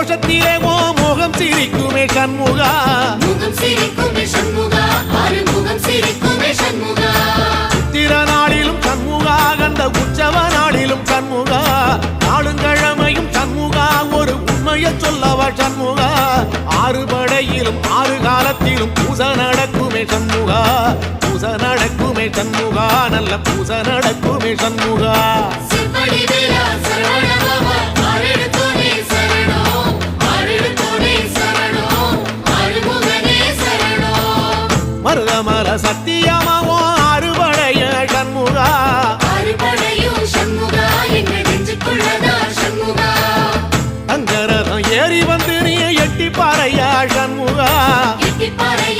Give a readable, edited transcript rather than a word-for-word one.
கோஷத்திலே ஓ முகம் சிரிக்குமே சண்முகா முகம் சிரிக்குமே சண்முகா ஆறுமுகம் சிரிக்குமே சண்முகா சித்திர நாளிலும் சண்முகா கந்த உற்சவ நாளிலும் சண்முகா நாளுங்கிழமையும் சண்முகா ஒரு உண்மையை சொல்லவா சண்முகா ஆறு படையிலும் ஆறு காலத்திலும் பூச நடக்குமே சண்முகா பூச நடக்குமே சண்முகா நல்ல பூச நடக்குமே சண்முகா சிவடி வேலா சரவணபவா ஆரெடுத்தோனே சரணம் ஆரெடுத்தோனே சரணம் ஆறுமுகனே சரணம் மருதமல சத்தியமாவோ அறுபடைய சண்முகா அறுபடையும் சண்முகா எங்க நெஞ்சுக்குள்ளதா சண்முகா தங்கரதம் ஏறி வந்து நீ எட்டி பாறையா சண்முகா எட்டி பாறையா